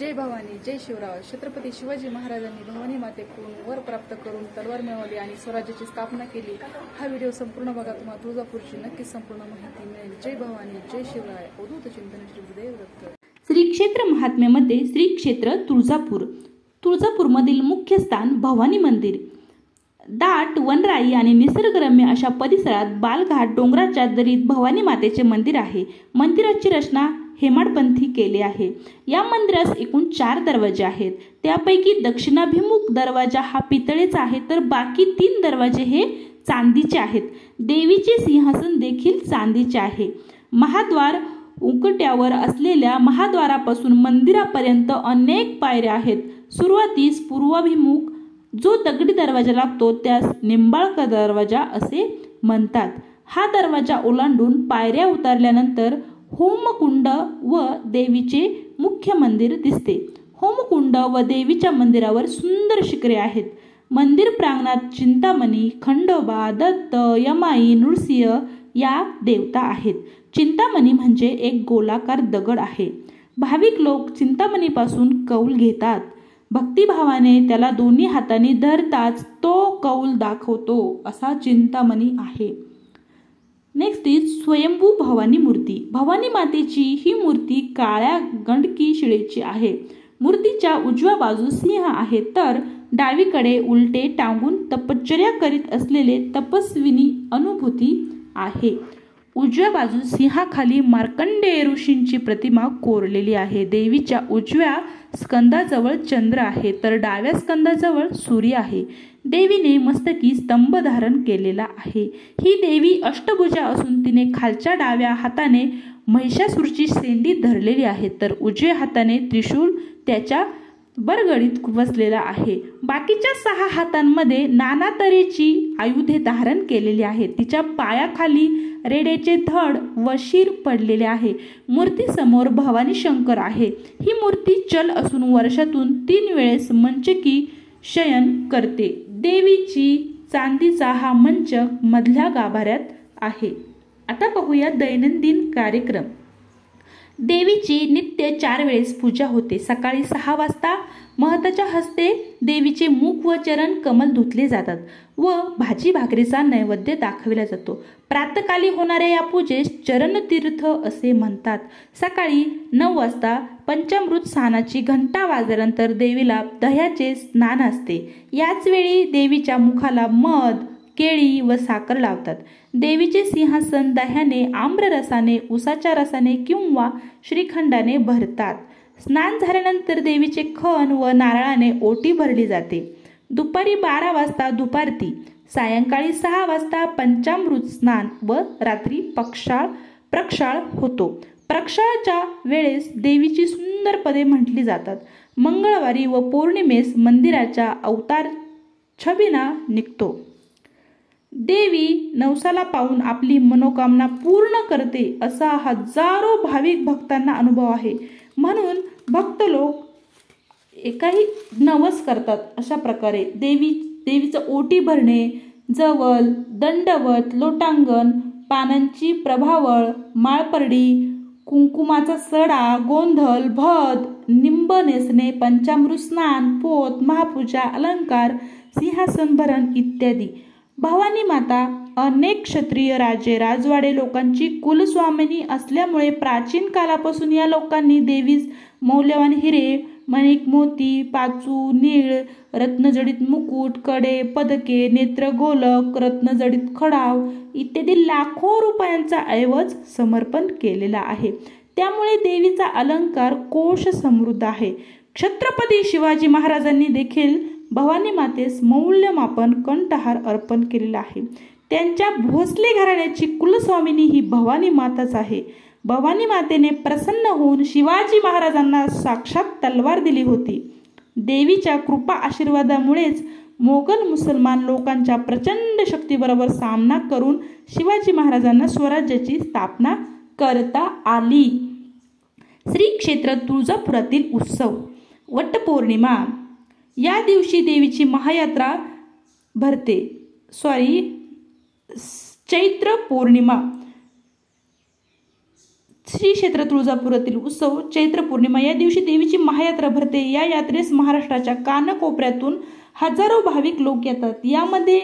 जय भवानी, जय शिवराव. छत्रपती शिवाजी महाराजांनी भवानी मातेकडून वर प्राप्त करून तलवार मिळवली आणि स्वराज्याची स्थापना केली. हा व्हिडिओ संपूर्ण बघा, तुम्हाला तुळजापूरची नक्कीच संपूर्ण माहिती मिळेल. जय भवानी, जय शिवराय. अवधूत चिंतन श्री गुरुदेव दत्त. श्री क्षेत्र महात्म्यामध्ये श्री क्षेत्र तुळजापूर. तुळजापूरमधील मुख्य स्थान भवानी मंदिर. दाट वनराई आणि निसर्गरम्य अशा परिसरात बालघाट डोंगराच्या दरीत भवानी मातेचे मंदिर आहे. मंदिराची रचना हेमाडपंथी केली आहे. या मंदिरास एकूण 4 दरवाजे आहेत. त्यापैकी दक्षिणाभिमुख दरवाजा हा पितळेचा आहे, तर बाकी 3 दरवाजे हे चांदीचे आहेत. देवीचे सिंहासन देखील चांदीचे आहे. महाद्वार उंकट्यावर असलेल्या महाद्वारापासून मंदिरापर्यंत अनेक पायऱ्या आहेत. सुरुवातीस पूर्वाभिमुख जो दगडी दरवाजा लागतो त्यास निंबाळकर दरवाजा असे म्हणतात. हा दरवाजा ओलांडून पायऱ्या उतरल्यानंतर होमकुंड व देवीचे मुख्य मंदिर दिसते. होमकुंड व देवीच्या मंदिरावर सुंदर शिखरे आहेत. मंदिर प्रांगणात चिंतामणी, खंडोबा, दत्त, यमाई, नृसिंह या देवता आहेत. चिंतामणी म्हणजे एक गोलाकार दगड आहे. भाविक लोक चिंतामणीपासून कौल घेतात. भक्तिभावाने त्याला दोन्ही हातांनी धरताच तो कौल दाखवतो असा चिंतामणी आहे. नेक्स्ट इज स्वयंभू भवानी मूर्ती. भवानी मातेची ही मूर्ती काळ्या गंडकी शिळेची आहे. मूर्तीच्या उजव्या बाजूस सिंह आहे, तर डावीकडे उलटे टांगून तपश्चर्या करीत असलेले तपस्विनी अनुभूती आहे. उजव्या बाजूस सिंहाखाली मार्कंडेय ऋषींची प्रतिमा कोरलेली आहे. देवीच्या उजव्या स्कंदाजवळ चंद्र आहे, तर डाव्या स्कंदाजवळ सूर्य आहे. देवीने मस्तकी स्तंभ धारण केलेला आहे. ही देवी अष्टभुजा असून तिने खालच्या डाव्या हाताने महिषासुरची शेंडी धरलेली आहे, तर उजव्या हाताने त्रिशूल त्याच्या बरगडीत बसलेला आहे. बाकीच्या 6 हातांमध्ये नाना तऱ्हेची आयुधे धारण केलेली आहेत. तिच्या पायाखाली रेड्याचे धड व शिर पडलेले आहे. मूर्तीसमोर भवानी शंकर आहे. ही मूर्ती चल असून वर्षातून 3 वेळेस मंचकी शयन करते. देवीची चांदीचा हा मंच मधल्या गाभाऱ्यात आहे. आता पाहूया दैनंदिन कार्यक्रम. देवीची नित्य 4 वेळेस पूजा होते. सकाळी 6 वाजता महताच्या हस्ते देवीचे मुख व चरण कमल धुतले जातात व भाजी भाकरीचा नैवेद्य दाखविला जातो. प्रातःकाली होणाऱ्या या पूजेस चरणतीर्थ असे म्हणतात. सकाळी 9 वाजता पंचामृत स्नानाची घंटा वाजल्यानंतर देवीला दह्याचे स्नान असते. याच वेळी देवीच्या मुखाला मध, केळी व साखर लावतात. देवीचे सिंहासन दह्याने, आम्ररसाने, उसाच्या रसाने किंवा श्रीखंडाने भरतात. स्नान झाल्यानंतर देवीचे खण व नारळाने ओटी भरली जाते. दुपारी 12 वाजता धुपारती, सायंकाळी 6 वाजता पंचामृत स्नान व रात्री प्रक्षाळ होतो. प्रक्षाळाच्या वेळेस देवीची सुंदर पदे म्हटली जातात. मंगळवारी व पौर्णिमेस मंदिराच्या अवतार छबिना निघतो. देवी नवसाला पाहून आपली मनोकामना पूर्ण करते असा हजारो भाविक भक्तांना अनुभव आहे. म्हणून भक्त लोक एकाही नवस करतात. अशा प्रकारे देवीचं ओटी भरणे, जवल, दंडवत, लोटांगण, पानांची प्रभावळ, माळपरडी, कुंकुमाचा सडा, गोंधळ, भद, निंब नेसणे, पंचामृत स्नान, पोत, महापूजा, अलंकार, सिंहासन भरण इत्यादी. भवानी माता अनेक क्षत्रिय राजे राजवाडे लोकांची कुलस्वामिनी असल्यामुळे प्राचीन कालापासून या लोकांनी देवीस मौल्यवान हिरे, मणिक, मोती, पाचू, नीळ, रत्नजडित मुकुट, कडे, पदके, नेत्रगोलक, रत्नजडित खडाव इत्यादी लाखो रुपयांचा ऐवज समर्पण केलेला आहे. त्यामुळे देवीचा अलंकार कोश समृद्ध आहे. छत्रपती शिवाजी महाराजांनी देखील भवानी मातेस मौल्यमापन कंठहार अर्पण केलेला आहे. त्यांच्या भोसले घराण्याची कुलस्वामिनी ही भवानी माताच आहे. भवानी मातेने प्रसन्न होऊन शिवाजी महाराजांना साक्षात तलवार दिली होती. देवीच्या कृपा आशीर्वादामुळेच मोगल मुसलमान लोकांच्या प्रचंड शक्तीबरोबर सामना करून शिवाजी महाराजांना स्वराज्याची स्थापना करता आली. श्री क्षेत्र तुळजापुरातील उत्सव. वटपौर्णिमा. या दिवशी देवीची महायात्रा भरते. चैत्र पौर्णिमा. श्री क्षेत्र तुळजापुरातील उत्सव चैत्र पौर्णिमा या दिवशी देवीची महायात्रा भरते। या यात्रेस महाराष्ट्राच्या कानकोपऱ्यातून हजारो भाविक लोक येतात। यामध्ये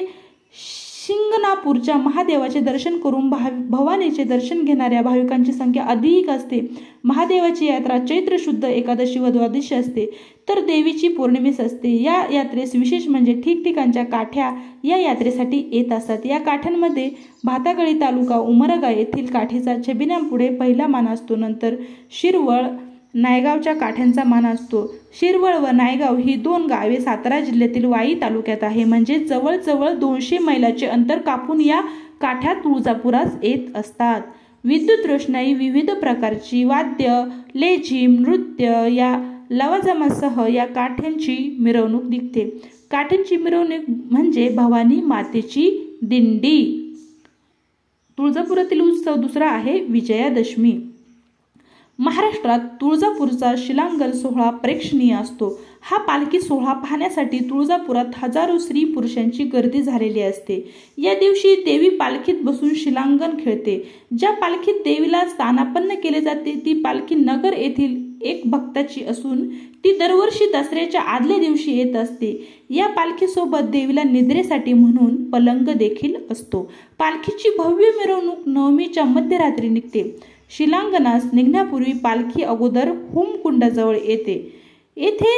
शिंगणापूरच्या महादेवाचे दर्शन करून भवानीचे दर्शन घेणाऱ्या भाविकांची संख्या अधिक असते। महादेवाची यात्रा चैत्र शुद्ध एकादशी व द्वादशी असते, तर देवीची पौर्णिमेस असते। या यात्रेस विशेष म्हणजे ठिकठिकाणच्या काठ्या या यात्रेसाठी येत असतात। या काठ्यांमध्ये भातागळी तालुका उमरगा येथील काठीचा छबिन्यांपुढे पहिला मान असतो। नंतर शिरवळ नायगावच्या काठ्यांचा मान असतो। शिरवळ व नायगाव ही 2 गावे सातारा जिल्ह्यातील वाई तालुक्यात आहे। म्हणजे जवळजवळ 200 मैलाचे अंतर कापून या काठ्या तुळजापुरास येत असतात। विद्युत रोषणाई, विविध प्रकारची वाद्य, लेझिम, नृत्य या लवाजमासह या काठ्यांची मिरवणूक निघते। काठ्यांची मिरवणूक म्हणजे भवानी मातेची दिंडी। तुळजापुरातील उत्सव दुसरा आहे विजयादशमी। महाराष्ट्रात तुळजापूरचा शिलांगण सोहळा प्रेक्षणीय असतो। हा पालखी सोहळा पाहण्यासाठी तुळजापुरात हजारो स्त्री पुरुषांची गर्दी झालेली असते। या दिवशी देवी पालखीत बसून शिलांगण खेळते। ज्या पालखीत देवीला स्थानापन्न केले जाते ती पालखी नगर येथील एक भक्ताची असून ती दरवर्षी दसऱ्याच्या आदल्या दिवशी येत असते। या पालखीसोबत देवीला निद्रेसाठी म्हणून पलंग देखील असतो। पालखीची भव्य मिरवणूक नवमीच्या मध्यरात्री निघते। शिलांगणास निघण्यापूर्वी पालखी अगोदर होमकुंडाजवळ येते। येथे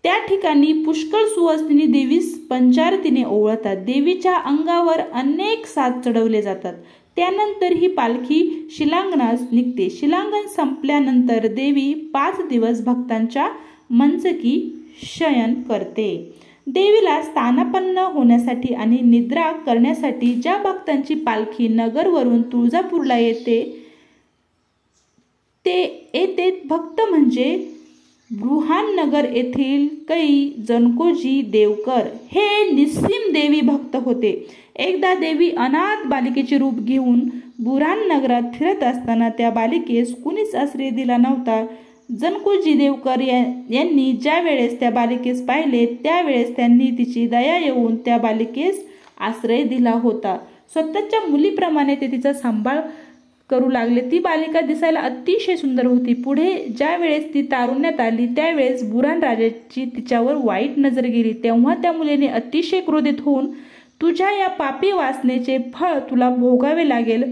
त्या ठिकाणी पुष्कळ सुवासिनी देवीस पंचारतीने ओवाळतात। देवीच्या अंगावर अनेक साज चढवले जातात। त्यानंतर ही पालखी शिलांगणास निघते। शिलांगण संपल्यानंतर देवी 5 दिवस भक्तांच्या मंचकी शयन करते। देवीला स्थानापन्न होण्यासाठी आणि निद्रा करण्यासाठी ज्या भक्तांची पालखी नगरवरून तुळजापूरला येते ते भक्त म्हणजे बृहाननगर येथील कै जनकोजी देवकर हे निस्सीम देवी भक्त होते। एकदा देवी अनाथ बालिकेचे रूप घेऊन बुऱ्हाणनगरात फिरत असताना त्या बालिकेस कुणीच आश्रय दिला नव्हता। जनकोजी देवकर यांनी ज्या वेळेस त्या बालिकेस पाहिले त्यावेळेस त्यांनी तिची दया येऊन त्या बालिकेस आश्रय दिला होता। स्वतःच्या मुलीप्रमाणे ते तिचा सांभाळ करू लागले। ती बालिका दिसायला अतिशय सुंदर होती। पुढे ज्या वेळेस ती तारुण्यात आली त्यावेळेस बुऱ्हाण राजाची तिच्यावर वाईट नजर गेली। तेव्हा त्या मुलीने अतिशय क्रोधित होऊन तुझ्या या पापी वासनेचे फळ तुला भोगावे लागेल।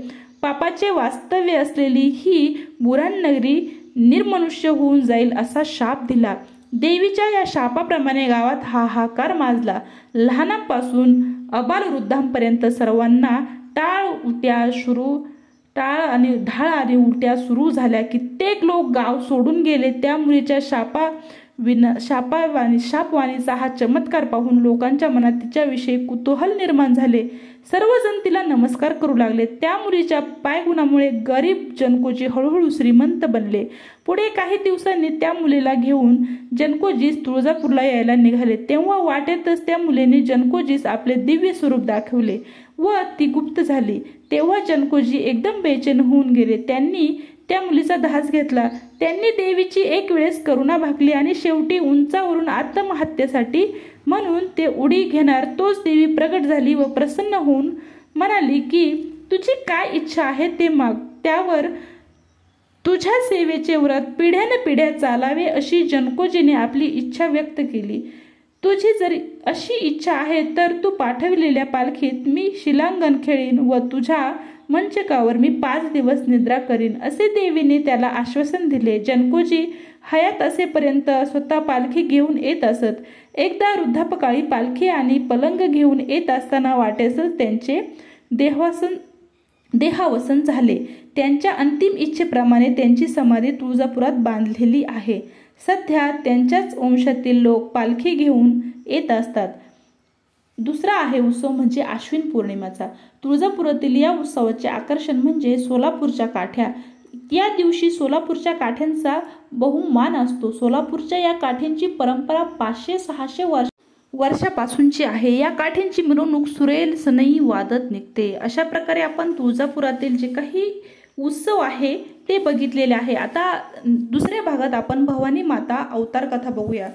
पापाचे वास्तव्य असलेली ही बुऱ्हाण नगरी निर्मनुष्य होऊन जाईल असा शाप दिला। देवीच्या या शापाप्रमाणे गावात हाहाकार माजला। लहानांपासून अबालवृद्धांपर्यंत सर्वांना ढाळ आणि उलट्या सुरू झाल्या। कित्येक लोक गाव सोडून गेले। त्या मुलीच्या शापवाणीचा हा चमत्कार पाहून लोकांच्या मनात तिच्याविषयी कुतूहल निर्माण झाले। सर्वजण तिला नमस्कार करू लागले। त्या मुलीच्या पायगुणामुळे गरीब जनकोजी हळूहळू श्रीमंत बनले। पुढे काही दिवसांनी त्या मुलीला घेऊन जनकोजीस तुळजापूरला यायला निघाले। तेव्हा वाटेतच त्या मुलीने जनकोजीस आपले दिव्य स्वरूप दाखवले व ती गुप्त झाली। तेव्हा जनकोजी एकदम बेचैन होऊन गेले। त्यांनी त्या मुलीचा धास घेतला। त्यांनी देवीची एक वेळेस करुणा भागली आणि शेवटी उंचावरून आत्महत्येसाठी म्हणून ते उडी घेणार तोच देवी प्रगट झाली व प्रसन्न होऊन म्हणाली की तुझी काय इच्छा आहे ते माग, त्यावर तुझ्या सेवेचे व्रत पिढ्यानपिढ्या चालावे अशी जनकोजीने आपली इच्छा व्यक्त केली। तुझी जर अशी इच्छा आहे तर तू पाठविलेल्या पालखीत मी शिलांगण खेळीन व तुझ्या मंचकावर मी 5 दिवस निद्रा करीन असे देवीने त्याला आश्वासन दिले। जनकोजी हयात असेपर्यंत स्वतः पालखी घेऊन येत असत। एकदा वृद्धापकाळी पालखी आणि पलंग घेऊन येत असताना वाटेसच त्यांचे देहावसन झाले। त्यांच्या अंतिम इच्छेप्रमाणे त्यांची समाधी तुळजापुरात बांधलेली आहे। सध्या त्यांच्याच वंशातील लोक पालखी घेऊन येत असतात। दुसरा आहे उत्सव म्हणजे आश्विन पौर्णिमेचा। तुळजापुरातील या उत्सवाचे आकर्षण म्हणजे सोलापूरच्या काठ्या। या दिवशी सोलापूरच्या काठ्यांचा बहुमान असतो। सोलापूरच्या या काठ्यांची परंपरा 500-600 वर्षापासूनची आहे। या काठ्यांची मिरवणूक सुरेल सनई वादत निघते। अशा प्रकारे आपण तुळजापुरातील जे काही उत्सव आहे ते बघितलेले आहे। आता दुसऱ्या भागात आपण भवानी माता अवतार कथा बघूया।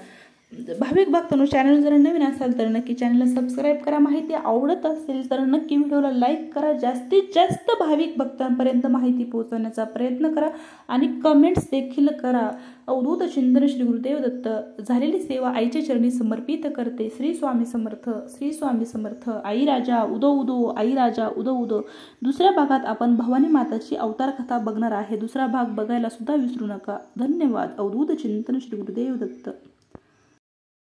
भाविक भक्तांनो, चॅनल जर नवीन असाल तर नक्की चॅनलला सबस्क्राईब करा. माहिती आवडत असेल तर नक्की व्हिडिओला लाईक करा. जास्तीत जास्त भाविक भक्तांपर्यंत माहिती पोहोचवण्याचा प्रयत्न करा आणि कमेंट्स देखील करा. अवधूत चिंतन श्री गुरुदेव दत्त. झालेली सेवा आईच्या चरणी समर्पित करते. श्री स्वामी समर्थ. श्री स्वामी समर्थ. आई राजा उदो उदो. आई राजा उदो उदो. दुसऱ्या भागात आपण भवानी माताची अवतार कथा बघणार आहे. दुसरा भाग बघायला सुद्धा विसरू नका. धन्यवाद. अवधूत चिंतन श्री गुरुदेव दत्त.